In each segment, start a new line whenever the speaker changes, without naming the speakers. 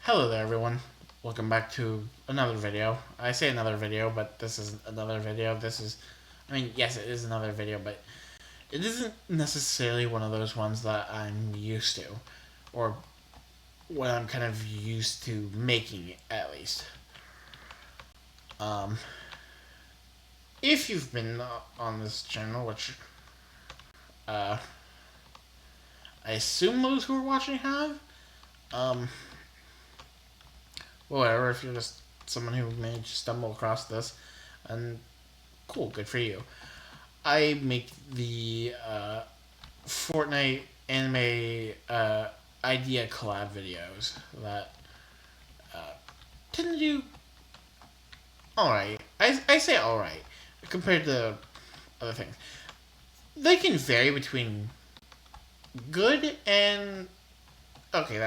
Hello there everyone, welcome back to another video. I say another video, but this is another video. Yes, it is another video, but it isn't necessarily one of those ones that I'm used to, or what I'm kind of used to making, at least. Um, if you've been on this channel, which uh, I assume those who are watching have, um, whatever, if you're just someone who managed to stumble across this, and cool, good for you. I make the Fortnite anime idea collab videos that tend to do alright. I say alright compared to other things. They can vary between good and okay.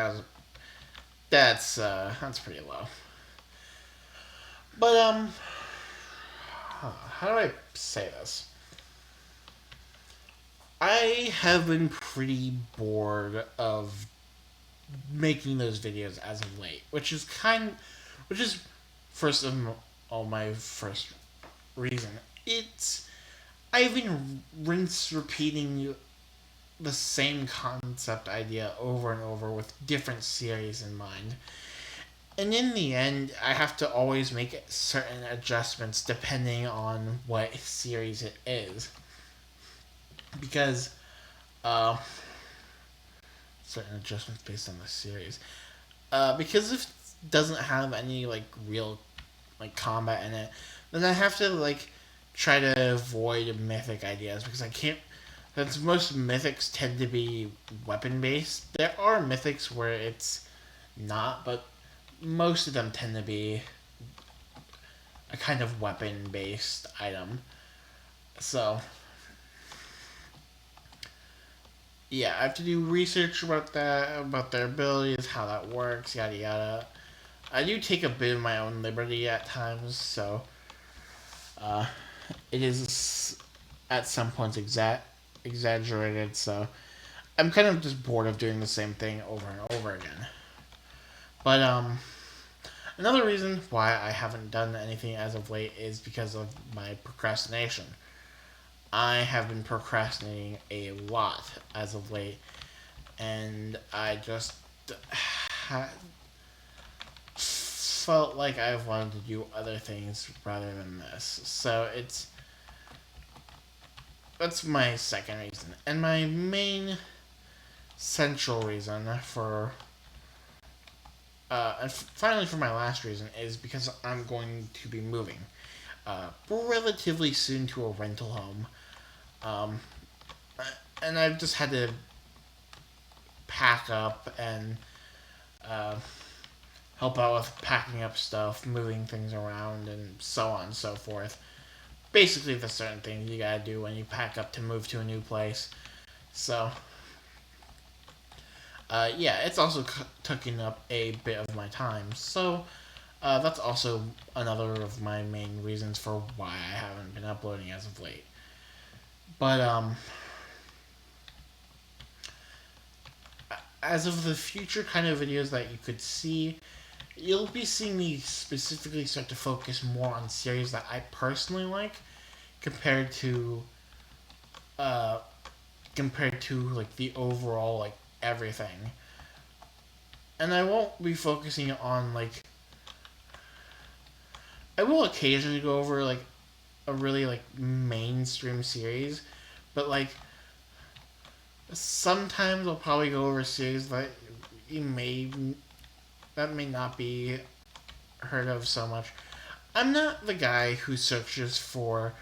That's pretty low. But how do I say this? I have been pretty bored of making those videos as of late, which is first of all my first reason. I've been repeating the same concept idea over and over with different series in mind. And in the end, I have to always make certain adjustments depending on what series it is. Because uh, certain adjustments based on the series. Because if it doesn't have any like real like combat in it, then I have to like try to avoid mythic ideas because I can't. Since most mythics tend to be weapon based, there are mythics where it's not, but most of them tend to be a kind of weapon based item. So yeah, I have to do research about that, about their abilities, how that works, yada yada. I do take a bit of my own liberty at times, so uh, it is at some points exaggerated. So I'm kind of just bored of doing the same thing over and over again. But another reason why I haven't done anything as of late is because of my procrastination. I have been procrastinating a lot as of late, and I just felt like I wanted to do other things rather than this. So that's my second reason, and my main central reason for and finally for my last reason is because I'm going to be moving relatively soon to a rental home, um, and I've just had to pack up and uh, help out with packing up stuff, moving things around, and so on and so forth. Basically, the certain things you gotta do when you pack up to move to a new place. So, yeah, it's also taking up a bit of my time. So, that's also another of my main reasons for why I haven't been uploading as of late. But, as of the future kind of videos that you could see, you'll be seeing me specifically start to focus more on series that I personally like compared to uh like the overall like everything. And I won't be focusing on like I will occasionally go over like a really like mainstream series, but like sometimes I'll probably go over a series that you may that may not be heard of so much. I'm not the guy who searches for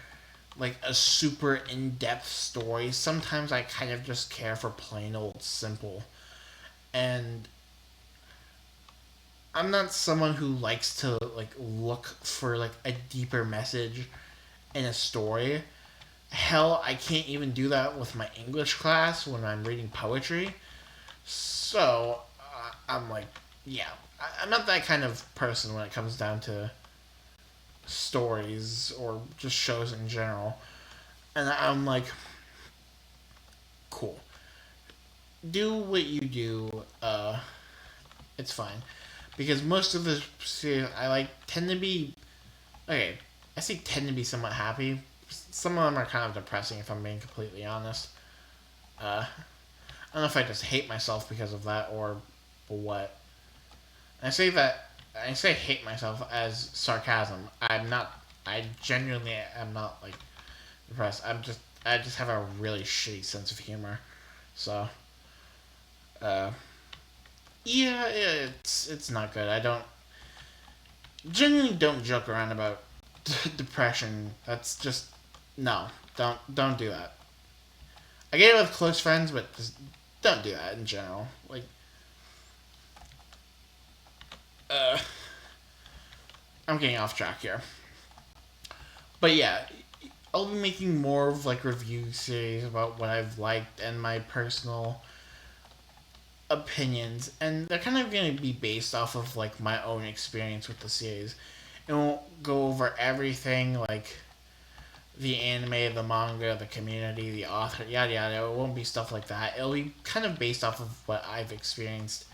like a super in-depth story. Sometimes I kind of just care for plain old simple. And I'm not someone who likes to like look for like a deeper message in a story. Hell, I can't even do that with my English class when I'm reading poetry. So, I'm like, yeah, I'm not that kind of person when it comes down to stories or just shows in general. And I'm like, cool. Do what you do. It's fine. because most of the series I like tend to be okay. I say tend to be somewhat happy. Some of them are kind of depressing, if I'm being completely honest. I don't know if I just hate myself because of that or what. I say that I say hate myself as sarcasm. I'm not. I genuinely am not like depressed. I just have a really shitty sense of humor. So, uh, yeah, it's not good. I don't genuinely don't joke around about depression. That's just no. Don't do that. I get it with close friends, but just don't do that in general. Like, uh, I'm getting off track here. But yeah, I'll be making more of like review series about what I've liked and my personal opinions, and they're kind of going to be based off of like my own experience with the series. It won't go over everything like the anime, the manga, the community, the author, yada yada. It won't be stuff like that. It'll be kind of based off of what I've experienced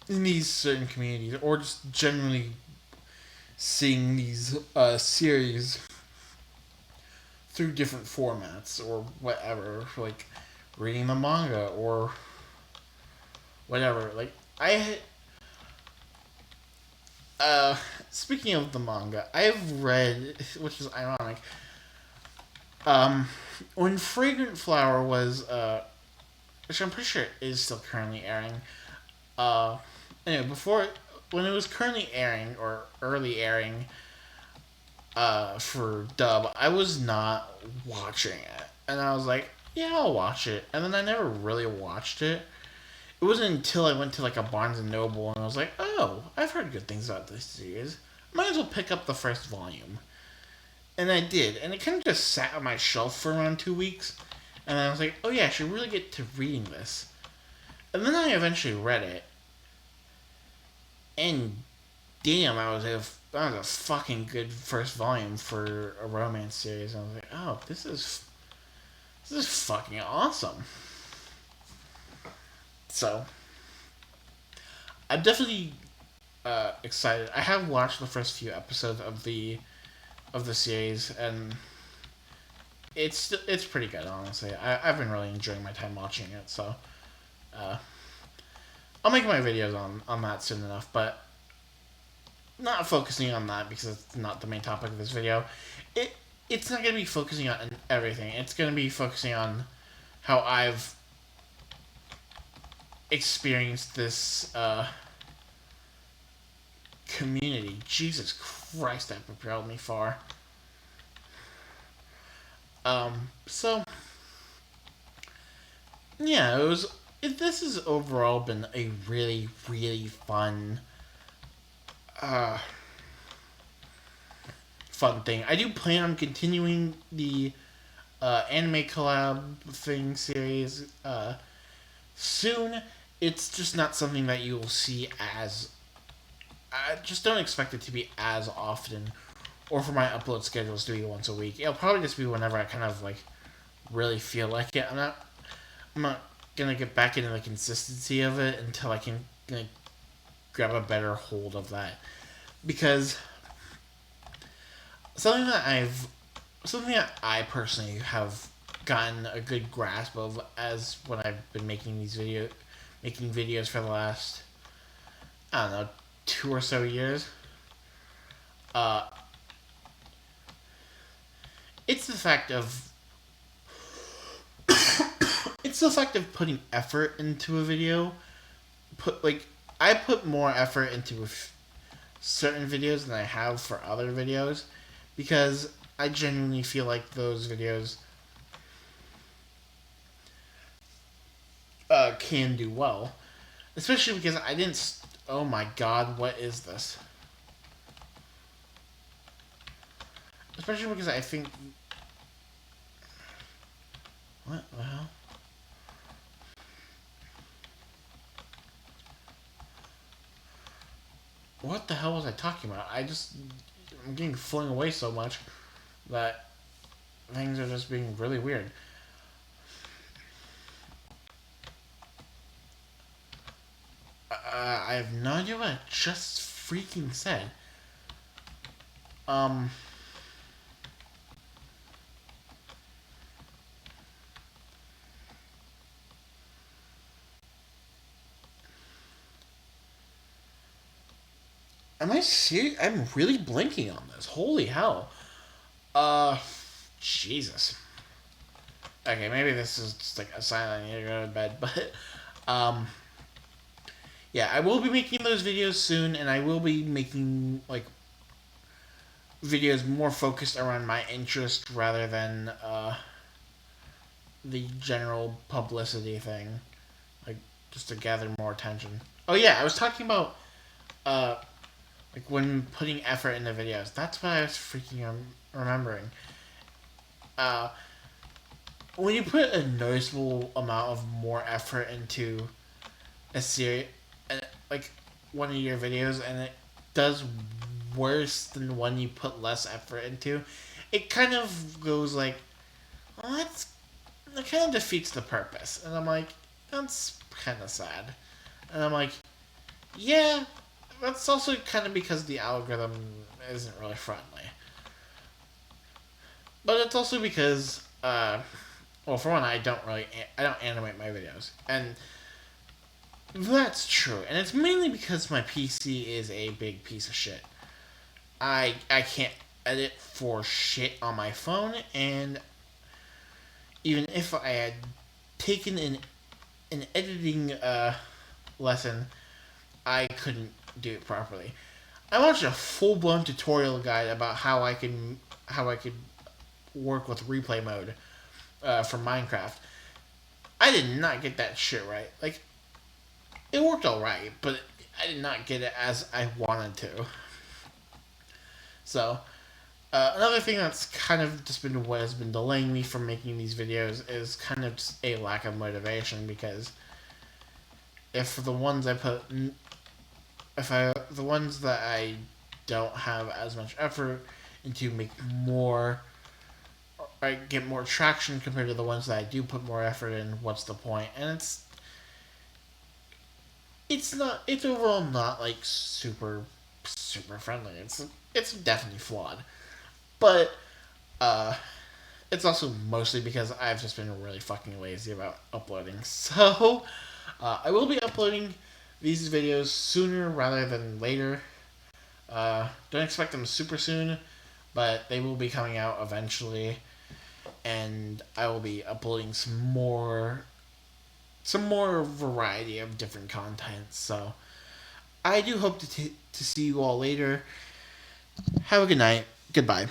in these certain communities, or just generally seeing these series through different formats or whatever, like reading the manga or whatever. Like I uh speaking of the manga, I've read, which is ironic. Um when Fragrant Flower was which I'm pretty sure is still currently airing. Uh anyway, before when it was currently airing or early airing for dub, I was not watching it. And I was like, yeah, I'll watch it. And then I never really watched it. It wasn't until I went to like a Barnes and Noble and I was like, oh, I've heard good things about this series. Might as well pick up the first volume. And I did. And it kind of just sat on my shelf for around 2 weeks. And I was like, oh yeah, I should really get to reading this. And then I eventually read it. And damn, that was a fucking good first volume for a romance series. And I was like, oh, this is fucking awesome. So, I'm definitely excited. I have watched the first few episodes of the series, and it's pretty good. Honestly, I've been really enjoying my time watching it. So, uh, I'll make my videos on that soon enough. But not focusing on that because it's not the main topic of this video. It it's not gonna be focusing on everything. It's gonna be focusing on how I've experienced this community. Jesus Christ, that propelled me far. So yeah, this has overall been a really, really uh, fun thing. I do plan on continuing the anime collab thing series soon. It's just not something that you will see as. I just don't expect it to be as often, or for my upload schedules to be once a week. It'll probably just be whenever I kind of like really feel like it. I'm not gonna get back into the consistency of it until I can like grab a better hold of that, because something that I've something that I personally have gotten a good grasp of as when I've been making videos for the last, I don't know, 2 or so years. Uh, it's the fact of it's the fact of putting effort into a video. I put more effort into certain videos than I have for other videos, because I genuinely feel like those videos can do well, especially because I didn't. Oh my god, what is this? Especially because I think. What the hell? What the hell was I talking about? I'm getting flung away so much that things are just being really weird. I have no idea what I just freaking said. Am I serious? I'm really blinking on this. Holy hell. Uh, Jesus. Okay, maybe this is just like a sign I need to go to bed, but, um, yeah, I will be making those videos soon, and I will be making, like, videos more focused around my interest rather than, the general publicity thing. Like, just to gather more attention. Oh, yeah, I was talking about, uh, like, when putting effort into videos. That's what I was freaking remembering. Uh, when you put a noticeable amount of more effort into a series, like one of your videos, and it does worse than one you put less effort into, it kind of goes like, well, that kind of defeats the purpose. And I'm like, that's kind of sad. And I'm like, yeah, that's also kind of because the algorithm isn't really friendly. But it's also because, well, for one, I don't animate my videos, and that's true. And it's mainly because my PC is a big piece of shit. I can't edit for shit on my phone, and even if I had taken an editing lesson, I couldn't do it properly. I watched a full blown tutorial guide about how I could work with replay mode for Minecraft. I did not get that shit right. Like, it worked alright, but I did not get it as I wanted to. So, another thing that's kind of just been what has been delaying me from making these videos is kind of just a lack of motivation, because if the ones I put, if I, the ones that I don't have as much effort into make more, I get more traction compared to the ones that I do put more effort in, what's the point? And it's overall not like super friendly. It's definitely flawed, but it's also mostly because I've just been really fucking lazy about uploading. So I will be uploading these videos sooner rather than later. Don't expect them super soon, but they will be coming out eventually, and I will be uploading some more variety of different content. So I do hope to see you all later. Have a good night. Goodbye.